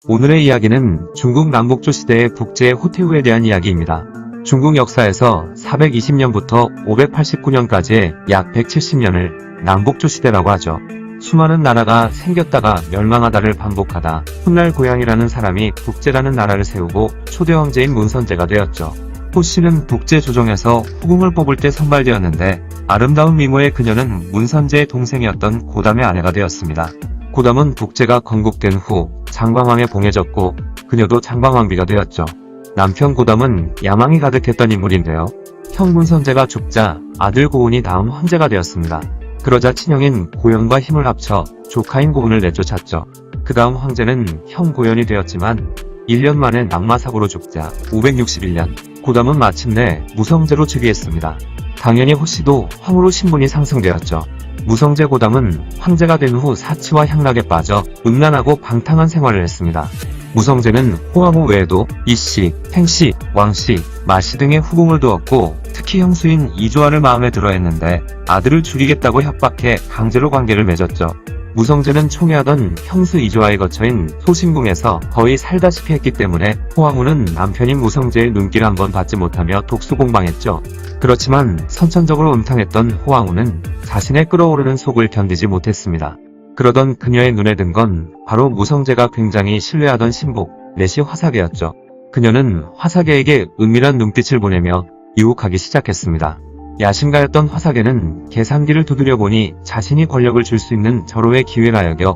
오늘의 이야기는 중국 남북조 시대의 북제의 호태우에 대한 이야기입니다. 중국 역사에서 420년부터 589년까지의 약 170년을 남북조 시대라고 하죠. 수많은 나라가 생겼다가 멸망하다를 반복하다 훗날 고양이라는 사람이 북제라는 나라를 세우고 초대 황제인 문선제가 되었죠. 호 씨는 북제 조정에서 후궁을 뽑을 때 선발되었는데 아름다운 미모의 그녀는 문선제의 동생이었던 고담의 아내가 되었습니다. 고담은 북제가 건국된 후 장광왕에 봉해졌고 그녀도 장광왕비가 되었죠. 남편 고담은 야망이 가득했던 인물인데요. 형 문선제가 죽자 아들 고운이 다음 황제가 되었습니다. 그러자 친형인 고연과 힘을 합쳐 조카인 고운을 내쫓았죠. 그 다음 황제는 형 고연이 되었지만 1년 만에 낙마사고로 죽자 561년 고담은 마침내 무성제로 즉위했습니다. 당연히 호씨도 황후로 신분이 상승되었죠. 무성제 고담은 황제가 된 후 사치와 향락에 빠져 음란하고 방탕한 생활을 했습니다. 무성제는 호황후 외에도 이씨, 팽씨, 왕씨, 마씨 등의 후궁을 두었고 특히 형수인 이조아를 마음에 들어 했는데 아들을 죽이겠다고 협박해 강제로 관계를 맺었죠. 무성제는 총애하던 형수 이조아의 거처인 소신궁에서 거의 살다시피 했기 때문에 호황후는 남편인 무성제의 눈길 한번 받지 못하며 독수공방했죠. 그렇지만 선천적으로 음탕했던 호황후는 자신의 끓어오르는 속을 견디지 못했습니다. 그러던 그녀의 눈에 든 건 바로 무성제가 굉장히 신뢰하던 신복 넷이 화사계였죠. 그녀는 화사계에게 은밀한 눈빛을 보내며 유혹하기 시작했습니다. 야심가였던 화사계는 계산기를 두드려 보니 자신이 권력을 줄 수 있는 절호의 기회라 여겨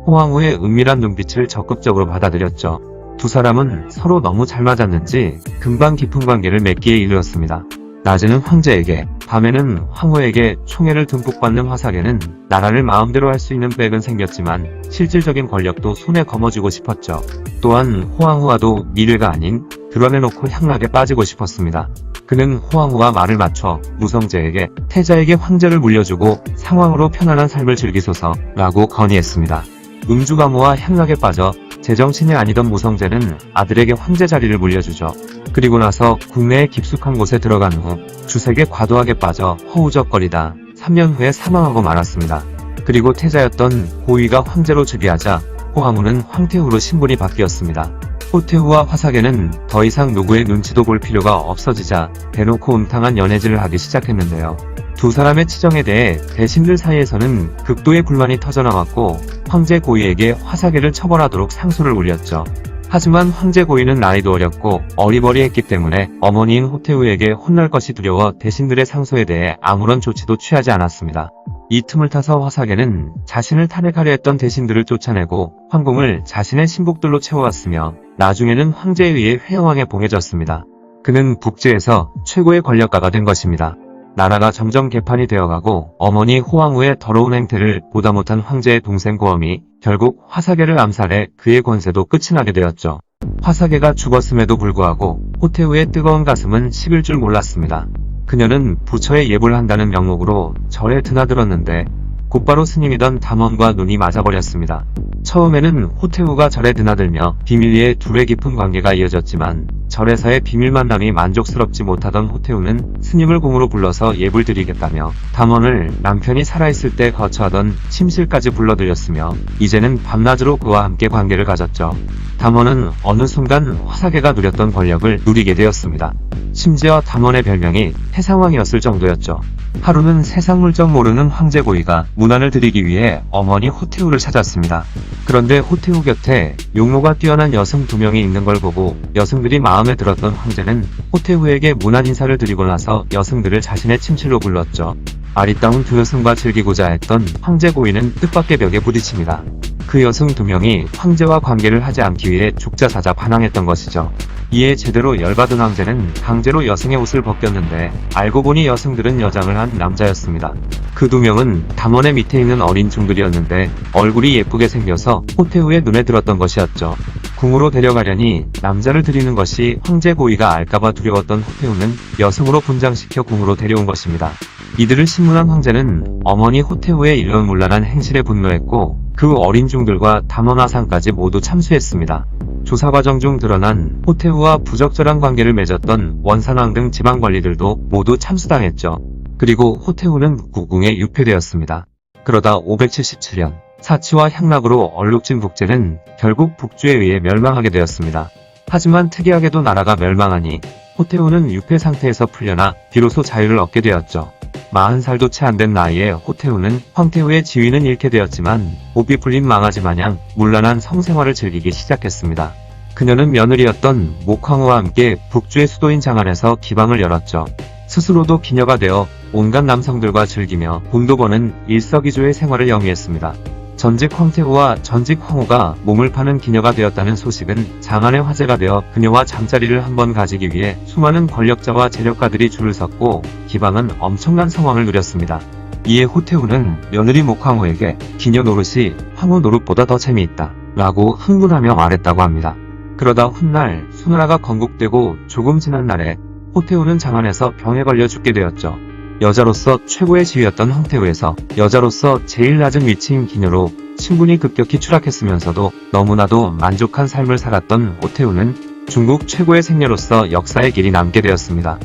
호황후의 은밀한 눈빛을 적극적으로 받아들였죠. 두 사람은 서로 너무 잘 맞았는지 금방 깊은 관계를 맺기에 이르렀습니다. 낮에는 황제에게, 밤에는 황후에게 총애를 듬뿍 받는 화사계는 나라를 마음대로 할 수 있는 백은 생겼지만 실질적인 권력도 손에 거머쥐고 싶었죠. 또한 호황후와도 미래가 아닌 드러내놓고 향락에 빠지고 싶었습니다. 그는 호황후와 말을 맞춰 무성제에게 태자에게 황제를 물려주고 상황으로 편안한 삶을 즐기소서 라고 건의했습니다. 음주가무와 향락에 빠져 제정신이 아니던 무성제는 아들에게 황제 자리를 물려주죠. 그리고 나서 국내에 깊숙한 곳에 들어간 후 주색에 과도하게 빠져 허우적거리다 3년 후에 사망하고 말았습니다. 그리고 태자였던 고위가 황제로 즉위하자 호황후는 황태후로 신분이 바뀌었습니다. 호태후와 화사계는 더 이상 누구의 눈치도 볼 필요가 없어지자 대놓고 음탕한 연애질을 하기 시작했는데요. 두 사람의 치정에 대해 대신들 사이에서는 극도의 불만이 터져나왔고 황제 고위에게 화사계를 처벌하도록 상소를 올렸죠. 하지만 황제 고위는 나이도 어렸고 어리버리했기 때문에 어머니인 호태후에게 혼날 것이 두려워 대신들의 상소에 대해 아무런 조치도 취하지 않았습니다. 이 틈을 타서 화사계는 자신을 탄핵하려 했던 대신들을 쫓아내고 황궁을 자신의 신복들로 채워왔으며 나중에는 황제에 의해 회영왕에 봉해졌습니다. 그는 북제에서 최고의 권력가가 된 것입니다. 나라가 점점 개판이 되어가고 어머니 호황후의 더러운 행태를 보다 못한 황제의 동생 고엄이 결국 화사계를 암살해 그의 권세도 끝이 나게 되었죠. 화사계가 죽었음에도 불구하고 호태후의 뜨거운 가슴은 식을 줄 몰랐습니다. 그녀는 부처에 예불 한다는 명목으로 절에 드나들었는데 곧바로 스님이던 담원과 눈이 맞아버렸습니다. 처음에는 호태후가 절에 드나들며 비밀리에 둘의 깊은 관계가 이어졌지만 절에서의 비밀 만남이 만족스럽지 못하던 호태후는 스님을 궁으로 불러서 예불 드리겠다며 담원을 남편이 살아있을 때 거처하던 침실까지 불러들였으며 이제는 밤낮으로 그와 함께 관계를 가졌죠. 담원은 어느 순간 화사계가 누렸던 권력을 누리게 되었습니다. 심지어 담원의 별명이 태상왕이었을 정도였죠. 하루는 세상 물정 모르는 황제 고위가 문안을 드리기 위해 어머니 호태후를 찾았습니다. 그런데 호태후 곁에 용모가 뛰어난 여성 2명이 있는 걸 보고 여성들이 마음에 들었던 황제는 호태후에게 문안 인사를 드리고 나서 여성들을 자신의 침실로 불렀죠. 아리따운 두 여성과 즐기고자 했던 황제 고위는 뜻밖의 벽에 부딪힙니다. 그 여성 2명이 황제와 관계를 하지 않기 위해 죽자사자 반항했던 것이죠. 이에 제대로 열받은 황제는 강제로 여성의 옷을 벗겼는데 알고 보니 여성들은 여장을 한 남자였습니다. 그 2명은 담원의 밑에 있는 어린 종들이었는데 얼굴이 예쁘게 생겨서 호태후의 눈에 들었던 것이었죠. 궁으로 데려가려니 남자를 들이는 것이 황제 고위가 알까봐 두려웠던 호태후는 여성으로 분장시켜 궁으로 데려온 것입니다. 이들을 신문한 황제는 어머니 호태후의 이런 문란한 행실에 분노했고 그 어린 종들과 담원화상까지 모두 참수했습니다. 조사 과정 중 드러난 호태후와 부적절한 관계를 맺었던 원산왕 등 지방관리들도 모두 참수당했죠. 그리고 호태후는 국궁에 유폐되었습니다. 그러다 577년 사치와 향락으로 얼룩진 북제는 결국 북주에 의해 멸망하게 되었습니다. 하지만 특이하게도 나라가 멸망하니 호태우는 유폐 상태에서 풀려나 비로소 자유를 얻게 되었죠. 40살도 채 안 된 나이에 호태우는 황태우의 지위는 잃게 되었지만 몹이 풀린 망아지 마냥 문란한 성생활을 즐기기 시작했습니다. 그녀는 며느리였던 목황후와 함께 북주의 수도인 장안에서 기방을 열었죠. 스스로도 기녀가 되어 온갖 남성들과 즐기며 돈도 버는 일석이조의 생활을 영위했습니다. 전직 황태후와 전직 황후가 몸을 파는 기녀가 되었다는 소식은 장안의 화제가 되어 그녀와 잠자리를 한번 가지기 위해 수많은 권력자와 재력가들이 줄을 섰고 기방은 엄청난 성황을 누렸습니다. 이에 호태우는 며느리 목황후에게 기녀 노릇이 황후 노릇보다 더 재미있다 라고 흥분하며 말했다고 합니다. 그러다 훗날 수나라가 건국되고 조금 지난 날에 호태우는 장안에서 병에 걸려 죽게 되었죠. 여자로서 최고의 지위였던 황태우에서 여자로서 제일 낮은 위치인 기녀로 신분이 급격히 추락했으면서도 너무나도 만족한 삶을 살았던 호태우는 중국 최고의 생녀로서 역사의 길이 남게 되었습니다.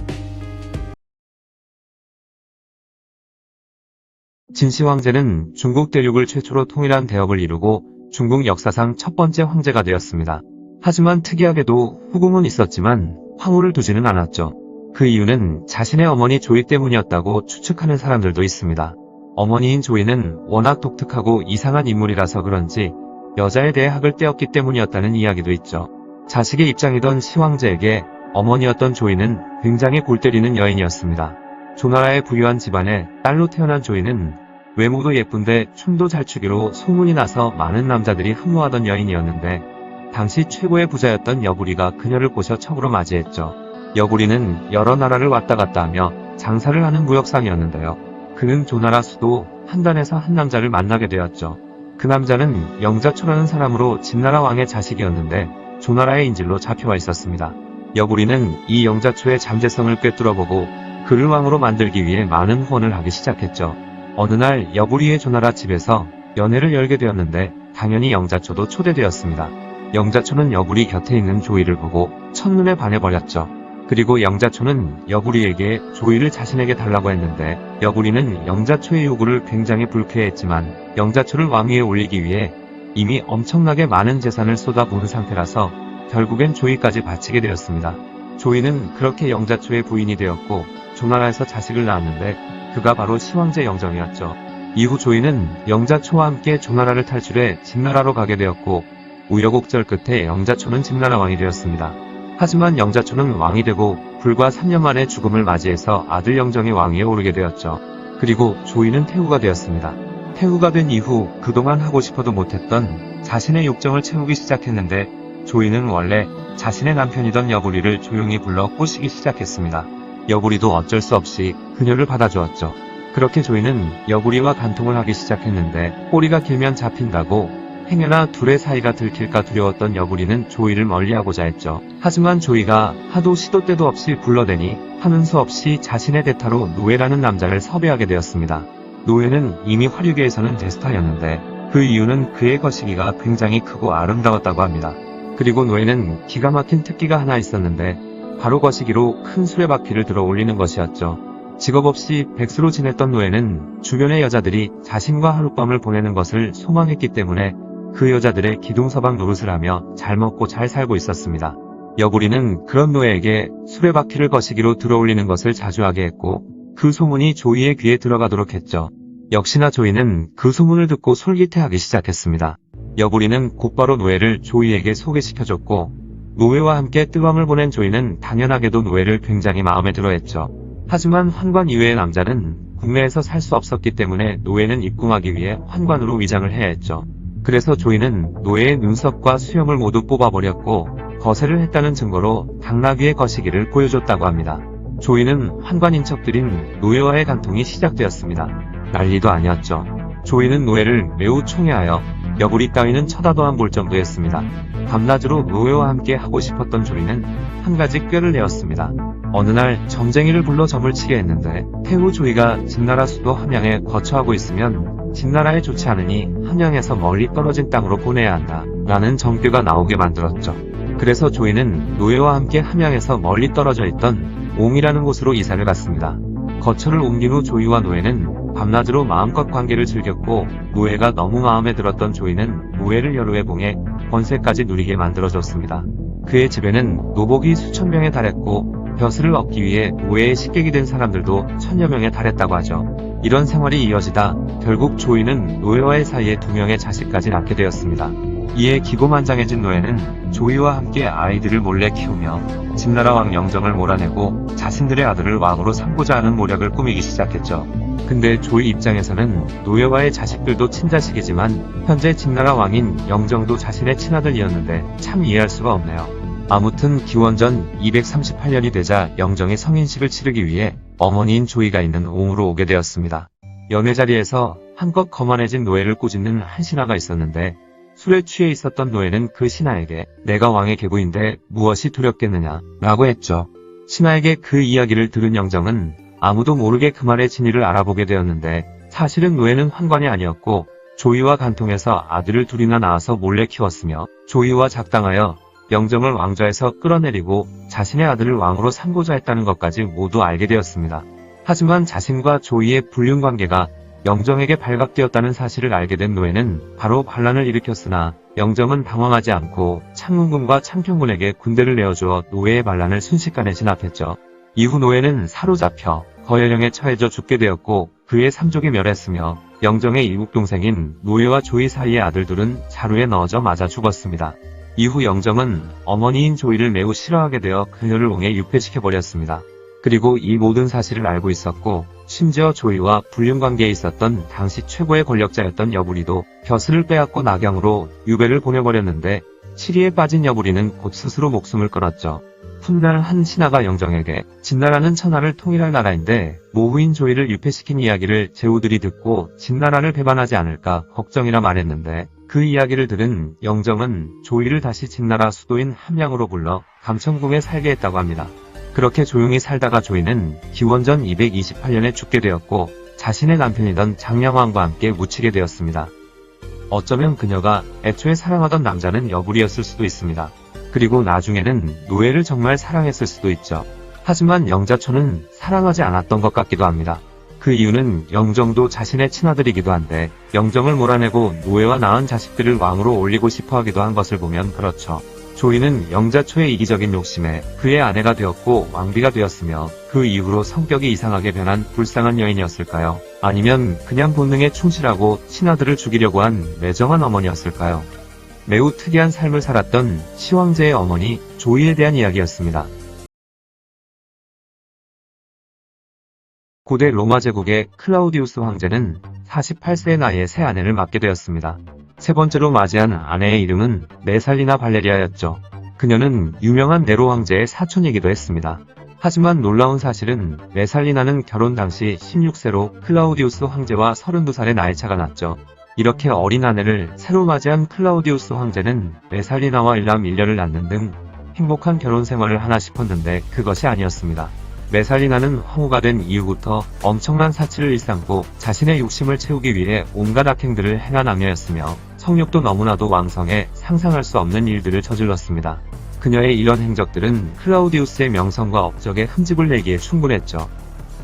진시 황제는 중국 대륙을 최초로 통일한 대업을 이루고 중국 역사상 첫 번째 황제가 되었습니다. 하지만 특이하게도 후궁은 있었지만 황후를 두지는 않았죠. 그 이유는 자신의 어머니 조이 때문이었다고 추측하는 사람들도 있습니다. 어머니인 조이는 워낙 독특하고 이상한 인물이라서 그런지 여자에 대해 학을 떼었기 때문이었다는 이야기도 있죠. 자식의 입장이던 시황제에게 어머니였던 조이는 굉장히 골 때리는 여인이었습니다. 조나라의 부유한 집안에 딸로 태어난 조이는 외모도 예쁜데 춤도 잘 추기로 소문이 나서 많은 남자들이 흠모하던 여인이었는데 당시 최고의 부자였던 여부리가 그녀를 꼬셔 척으로 맞이했죠. 여부리는 여러 나라를 왔다 갔다 하며 장사를 하는 무역상이었는데요. 그는 조나라 수도 한단에서 한 남자를 만나게 되었죠. 그 남자는 영자초라는 사람으로 진나라 왕의 자식이었는데 조나라의 인질로 잡혀와 있었습니다. 여부리는 이 영자초의 잠재성을 꿰뚫어보고 그를 왕으로 만들기 위해 많은 후원을 하기 시작했죠. 어느 날 여부리의 조나라 집에서 연회를 열게 되었는데 당연히 영자초도 초대되었습니다. 영자초는 여부리 곁에 있는 조이를 보고 첫눈에 반해버렸죠. 그리고 영자초는 여부리에게 조이를 자신에게 달라고 했는데 여부리는 영자초의 요구를 굉장히 불쾌했지만 영자초를 왕위에 올리기 위해 이미 엄청나게 많은 재산을 쏟아부은 상태라서 결국엔 조이까지 바치게 되었습니다. 조이는 그렇게 영자초의 부인이 되었고 조나라에서 자식을 낳았는데 그가 바로 시황제 영정이었죠. 이후 조이는 영자초와 함께 조나라를 탈출해 진나라로 가게 되었고 우여곡절 끝에 영자초는 진나라 왕이 되었습니다. 하지만 영자초는 왕이 되고 불과 3년 만에 죽음을 맞이해서 아들 영정이 왕위에 오르게 되었죠. 그리고 조이는 태후가 되었습니다. 태후가 된 이후 그동안 하고 싶어도 못했던 자신의 욕정을 채우기 시작했는데 조이는 원래 자신의 남편이던 여부리를 조용히 불러 꼬시기 시작했습니다. 여부리도 어쩔 수 없이 그녀를 받아주었죠. 그렇게 조이는 여부리와 간통을 하기 시작했는데 꼬리가 길면 잡힌다고 행여나 둘의 사이가 들킬까 두려웠던 여부리는 조이를 멀리하고자 했죠. 하지만 조이가 하도 시도 때도 없이 불러대니 하는 수 없이 자신의 대타로 노예라는 남자를 섭외하게 되었습니다. 노예는 이미 화류계에서는 대스타였는데 그 이유는 그의 거시기가 굉장히 크고 아름다웠다고 합니다. 그리고 노예는 기가 막힌 특기가 하나 있었는데 바로 거시기로 큰 수레바퀴를 들어 올리는 것이었죠. 직업 없이 백수로 지냈던 노예는 주변의 여자들이 자신과 하룻밤을 보내는 것을 소망했기 때문에 그 여자들의 기둥서방 노릇을 하며 잘 먹고 잘 살고 있었습니다. 여부리는 그런 노예에게 수레바퀴를 거시기로 들어올리는 것을 자주 하게 했고 그 소문이 조이의 귀에 들어가도록 했죠. 역시나 조이는 그 소문을 듣고 솔깃해하기 시작했습니다. 여부리는 곧바로 노예를 조이에게 소개시켜줬고 노예와 함께 뜨밤을 보낸 조이는 당연하게도 노예를 굉장히 마음에 들어했죠. 하지만 환관 이외의 남자는 국내에서 살 수 없었기 때문에 노예는 입궁하기 위해 환관으로 위장을 해야 했죠. 그래서 조이는 노예의 눈썹과 수염을 모두 뽑아버렸고 거세를 했다는 증거로 당나귀의 거시기를 보여줬다고 합니다. 조이는 환관인 척들인 노예와의 간통이 시작되었습니다. 난리도 아니었죠. 조이는 노예를 매우 총애하여 여부리 따위는 쳐다도 안 볼 정도였습니다. 밤낮으로 노예와 함께 하고 싶었던 조이는 한 가지 꾀를 내었습니다. 어느 날 점쟁이를 불러 점을 치게 했는데 태후 조이가 진나라 수도 함양에 거처하고 있으면 진나라에 좋지 않으니 함양에서 멀리 떨어진 땅으로 보내야 한다 라는 정죄가 나오게 만들었죠. 그래서 조이는 노예와 함께 함양에서 멀리 떨어져 있던 옹이라는 곳으로 이사를 갔습니다. 거처를 옮긴 후 조이와 노예는 밤낮으로 마음껏 관계를 즐겼고 노예가 너무 마음에 들었던 조이는 노예를 여러 해 봉해 권세까지 누리게 만들어줬습니다. 그의 집에는 노복이 수천 명에 달했고 벼슬을 얻기 위해 노예의 식객이 된 사람들도 천여 명에 달했다고 하죠. 이런 생활이 이어지다 결국 조이는 노예와의 사이에 2명의 자식까지 낳게 되었습니다. 이에 기고만장해진 노예는 조이와 함께 아이들을 몰래 키우며 진나라 왕 영정을 몰아내고 자신들의 아들을 왕으로 삼고자 하는 모략을 꾸미기 시작했죠. 근데 조이 입장에서는 노예와의 자식들도 친자식이지만 현재 진나라 왕인 영정도 자신의 친아들이었는데 참 이해할 수가 없네요. 아무튼 기원전 238년이 되자 영정이 성인식을 치르기 위해 어머니인 조이가 있는 옹으로 오게 되었습니다. 연회 자리에서 한껏 거만해진 노예를 꾸짖는 한 신하가 있었는데 술에 취해 있었던 노예는 그 신하에게 내가 왕의 계부인데 무엇이 두렵겠느냐 라고 했죠. 신하에게 그 이야기를 들은 영정은 아무도 모르게 그 말의 진위를 알아보게 되었는데 사실은 노예는 환관이 아니었고 조이와 간통해서 아들을 둘이나 낳아서 몰래 키웠으며 조이와 작당하여 영정을 왕좌에서 끌어내리고 자신의 아들을 왕으로 삼고자 했다는 것까지 모두 알게 되었습니다. 하지만 자신과 조이의 불륜관계가 영정에게 발각되었다는 사실을 알게 된 노예는 바로 반란을 일으켰으나 영정은 당황하지 않고 창문군과 창평군에게 군대를 내어주어 노예의 반란을 순식간에 진압했죠. 이후 노예는 사로잡혀 거열령에 처해져 죽게 되었고 그의 삼족이 멸했으며 영정의 이국 동생인 노예와 조이 사이의 아들들은 자루에 넣어져 맞아 죽었습니다. 이후 영정은 어머니인 조이를 매우 싫어하게 되어 그녀를 옹에 유폐시켜버렸습니다. 그리고 이 모든 사실을 알고 있었고 심지어 조이와 불륜관계에 있었던 당시 최고의 권력자였던 여부리도 벼슬을 빼앗고 낙양으로 유배를 보내버렸는데 치리에 빠진 여부리는 곧 스스로 목숨을 끊었죠. 훗날 한 신하가 영정에게 진나라는 천하를 통일할 나라인데 모후인 조이를 유폐시킨 이야기를 제후들이 듣고 진나라를 배반하지 않을까 걱정이라 말했는데 그 이야기를 들은 영정은 조이를 다시 진나라 수도인 함양으로 불러 감천궁에 살게 했다고 합니다. 그렇게 조용히 살다가 조이는 기원전 228년에 죽게 되었고 자신의 남편이던 장량왕과 함께 묻히게 되었습니다. 어쩌면 그녀가 애초에 사랑하던 남자는 여부리였을 수도 있습니다. 그리고 나중에는 노예를 정말 사랑했을 수도 있죠. 하지만 영자초는 사랑하지 않았던 것 같기도 합니다. 그 이유는 영정도 자신의 친아들이기도 한데 영정을 몰아내고 노예와 낳은 자식들을 왕으로 올리고 싶어 하기도 한 것을 보면 그렇죠. 조이는 영자초의 이기적인 욕심에 그의 아내가 되었고 왕비가 되었으며 그 이후로 성격이 이상하게 변한 불쌍한 여인이었을까요? 아니면 그냥 본능에 충실하고 친아들을 죽이려고 한 매정한 어머니였을까요? 매우 특이한 삶을 살았던 시황제의 어머니 조이에 대한 이야기였습니다. 고대 로마 제국의 클라우디우스 황제는 48세의 나이에 새 아내를 맡게 되었습니다. 세 번째로 맞이한 아내의 이름은 메살리나 발레리아였죠. 그녀는 유명한 네로 황제의 사촌이기도 했습니다. 하지만 놀라운 사실은 메살리나는 결혼 당시 16세로 클라우디우스 황제와 32살의 나이차가 났죠. 이렇게 어린 아내를 새로 맞이한 클라우디우스 황제는 메살리나와 일남 1녀를 낳는 등 행복한 결혼 생활을 하나 싶었는데 그것이 아니었습니다. 메살리나는 황후가 된 이후부터 엄청난 사치를 일삼고 자신의 욕심을 채우기 위해 온갖 악행들을 행한 악녀였으며 성욕도 너무나도 왕성해 상상할 수 없는 일들을 저질렀습니다. 그녀의 이런 행적들은 클라우디우스의 명성과 업적에 흠집을 내기에 충분했죠.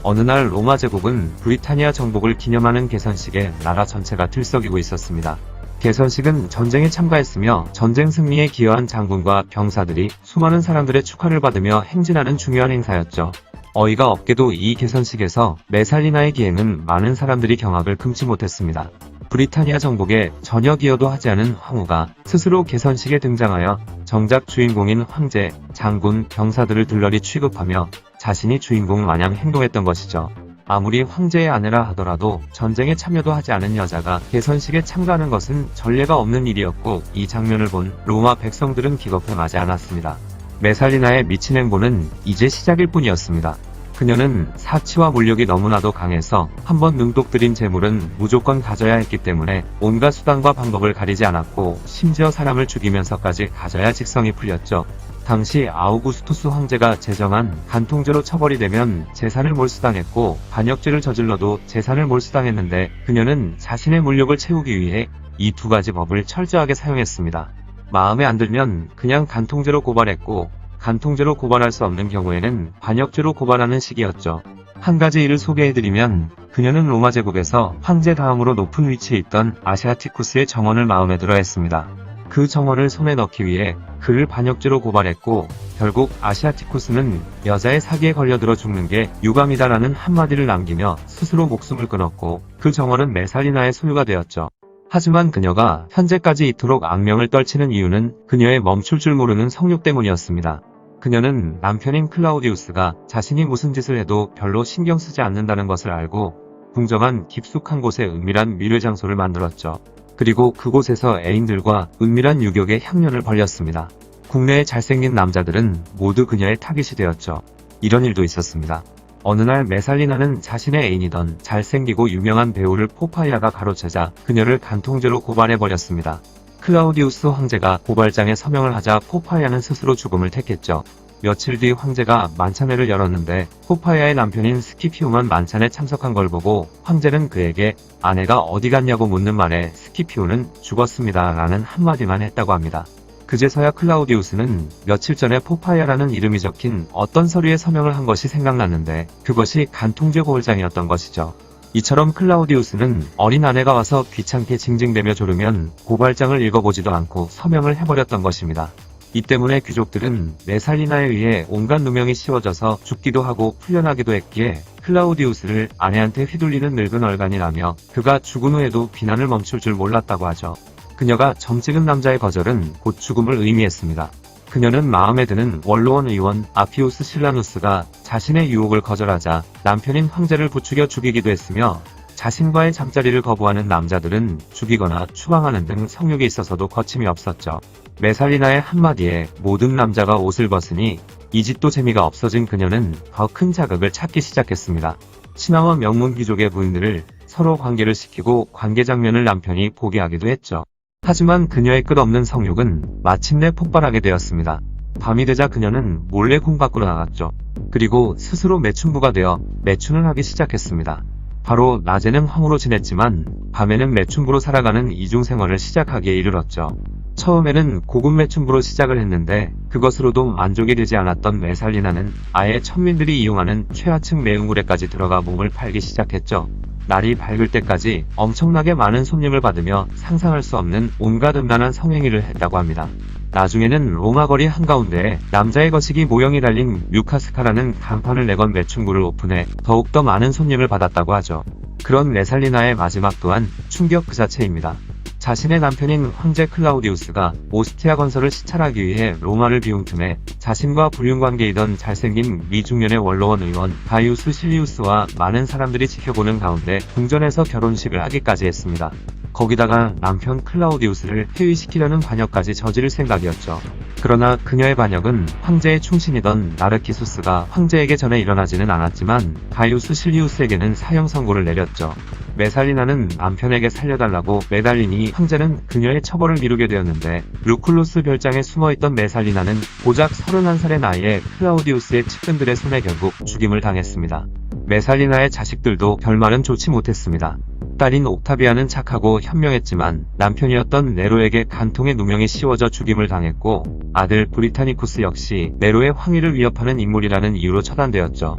어느 날 로마 제국은 브리타니아 정복을 기념하는 개선식에 나라 전체가 들썩이고 있었습니다. 개선식은 전쟁에 참가했으며 전쟁 승리에 기여한 장군과 병사들이 수많은 사람들의 축하를 받으며 행진하는 중요한 행사였죠. 어이가 없게도 이 개선식에서 메살리나의 기행은 많은 사람들이 경악을 금치 못했습니다. 브리타니아 정복에 전혀 기여도 하지 않은 황후가 스스로 개선식에 등장하여 정작 주인공인 황제, 장군, 병사들을 들러리 취급하며 자신이 주인공 마냥 행동했던 것이죠. 아무리 황제의 아내라 하더라도 전쟁에 참여도 하지 않은 여자가 개선식에 참가하는 것은 전례가 없는 일이었고 이 장면을 본 로마 백성들은 기겁해 마지 않았습니다. 메살리나의 미친 행보는 이제 시작일 뿐이었습니다. 그녀는 사치와 물욕이 너무나도 강해서 한번 능독 들인 재물은 무조건 가져야 했기 때문에 온갖 수단과 방법을 가리지 않았고 심지어 사람을 죽이면서까지 가져야 직성이 풀렸죠. 당시 아우구스투스 황제가 제정한 간통죄로 처벌이 되면 재산을 몰수당했고 반역죄를 저질러도 재산을 몰수당했는데 그녀는 자신의 물욕을 채우기 위해 이 두 가지 법을 철저하게 사용했습니다. 마음에 안 들면 그냥 간통죄로 고발했고 간통죄로 고발할 수 없는 경우에는 반역죄로 고발하는 식이었죠. 한 가지 일을 소개해드리면 그녀는 로마 제국에서 황제 다음으로 높은 위치에 있던 아시아티쿠스의 정원을 마음에 들어 했습니다. 그 정원을 손에 넣기 위해 그를 반역죄로 고발했고 결국 아시아티쿠스는 여자의 사기에 걸려들어 죽는 게 유감이다라는 한마디를 남기며 스스로 목숨을 끊었고 그 정원은 메살리나의 소유가 되었죠. 하지만 그녀가 현재까지 이토록 악명을 떨치는 이유는 그녀의 멈출 줄 모르는 성욕 때문이었습니다. 그녀는 남편인 클라우디우스가 자신이 무슨 짓을 해도 별로 신경 쓰지 않는다는 것을 알고 궁정한 깊숙한 곳에 은밀한 밀회 장소를 만들었죠. 그리고 그곳에서 애인들과 은밀한 유격의 향연을 벌였습니다. 국내의 잘생긴 남자들은 모두 그녀의 타깃이 되었죠. 이런 일도 있었습니다. 어느 날 메살리나는 자신의 애인이던 잘생기고 유명한 배우를 포파이아가 가로채자 그녀를 간통죄로 고발해버렸습니다. 클라우디우스 황제가 고발장에 서명을 하자 포파이아는 스스로 죽음을 택했죠. 며칠 뒤 황제가 만찬회를 열었는데 포파이아의 남편인 스키피움만 만찬에 참석한 걸 보고 황제는 그에게 아내가 어디 갔냐고 묻는 말에 스키피움은 죽었습니다 라는 한마디만 했다고 합니다. 그제서야 클라우디우스는 며칠 전에 포파이아라는 이름이 적힌 어떤 서류에 서명을 한 것이 생각났는데 그것이 간통죄 고발장이었던 것이죠. 이처럼 클라우디우스는 어린 아내가 와서 귀찮게 징징대며 조르면 고발장을 읽어보지도 않고 서명을 해버렸던 것입니다. 이 때문에 귀족들은 메살리나에 의해 온갖 누명이 씌워져서 죽기도 하고 풀려나기도 했기에 클라우디우스를 아내한테 휘둘리는 늙은 얼간이라며 그가 죽은 후에도 비난을 멈출 줄 몰랐다고 하죠. 그녀가 점 찍은 남자의 거절은 곧 죽음을 의미했습니다. 그녀는 마음에 드는 원로원 의원 아피우스 실라누스가 자신의 유혹을 거절하자 남편인 황제를 부추겨 죽이기도 했으며 자신과의 잠자리를 거부하는 남자들은 죽이거나 추방하는 등 성욕에 있어서도 거침이 없었죠. 메살리나의 한마디에 모든 남자가 옷을 벗으니 이 짓도 재미가 없어진 그녀는 더 큰 자극을 찾기 시작했습니다. 신하와 명문 귀족의 부인들을 서로 관계를 시키고 관계 장면을 남편이 보게 하기도 했죠. 하지만 그녀의 끝없는 성욕은 마침내 폭발하게 되었습니다. 밤이 되자 그녀는 몰래 궁 밖으로 나갔죠. 그리고 스스로 매춘부가 되어 매춘을 하기 시작했습니다. 바로 낮에는 황후로 지냈지만 밤에는 매춘부로 살아가는 이중생활을 시작하기에 이르렀죠. 처음에는 고급 매춘부로 시작을 했는데 그것으로도 만족이 되지 않았던 메살리나는 아예 천민들이 이용하는 최하층 매운굴에까지 들어가 몸을 팔기 시작했죠. 날이 밝을 때까지 엄청나게 많은 손님을 받으며 상상할 수 없는 온갖 음란한 성행위를 했다고 합니다. 나중에는 로마 거리 한가운데에 남자의 거시기 모형이 달린 뮤카스카라는 간판을 내건 매춘부를 오픈해 더욱더 많은 손님을 받았다고 하죠. 그런 메살리나의 마지막 또한 충격 그 자체입니다. 자신의 남편인 황제 클라우디우스가 오스티아 건설을 시찰하기 위해 로마를 비운 틈에 자신과 불륜관계이던 잘생긴 미중년의 원로원 의원 가이우스 실리우스와 많은 사람들이 지켜보는 가운데 궁전에서 결혼식을 하기까지 했습니다. 거기다가 남편 클라우디우스를 해위시키려는 반역까지 저지를 생각이었죠. 그러나 그녀의 반역은 황제의 충신이던 나르키수스가 황제에게 전해 일어나지는 않았지만 가이우스 실리우스에게는 사형 선고를 내렸죠. 메살리나는 남편에게 살려달라고 매달리니 황제는 그녀의 처벌을 미루게 되었는데 루쿨루스 별장에 숨어있던 메살리나는 고작 31살의 나이에 클라우디우스의 측근들의 손에 결국 죽임을 당했습니다. 메살리나의 자식들도 결말은 좋지 못했습니다. 딸인 옥타비아는 착하고 현명했지만 남편이었던 네로에게 간통의 누명이 씌워져 죽임을 당했고 아들 브리타니쿠스 역시 네로의 황위를 위협하는 인물이라는 이유로 처단되었죠.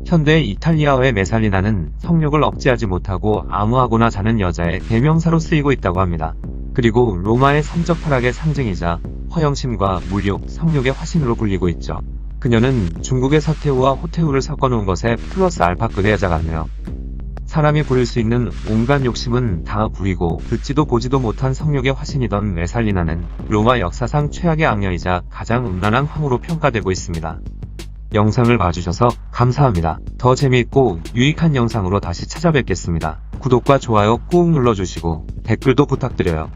현대 이탈리아어의 메살리나는 성욕을 억제하지 못하고 아무하고나 자는 여자의 대명사로 쓰이고 있다고 합니다. 그리고 로마의 성적 타락의 상징이자 허영심과 물욕, 성욕의 화신으로 불리고 있죠. 그녀는 중국의 서태후와 호태후를 섞어놓은 것에 플러스 알파급의 여자 같네요. 사람이 부릴 수 있는 온갖 욕심은 다 부리고 듣지도 보지도 못한 성욕의 화신이던 메살리나는 로마 역사상 최악의 악녀이자 가장 음란한 황후로 평가되고 있습니다. 영상을 봐주셔서 감사합니다. 더 재미있고 유익한 영상으로 다시 찾아뵙겠습니다. 구독과 좋아요 꾹 눌러주시고 댓글도 부탁드려요.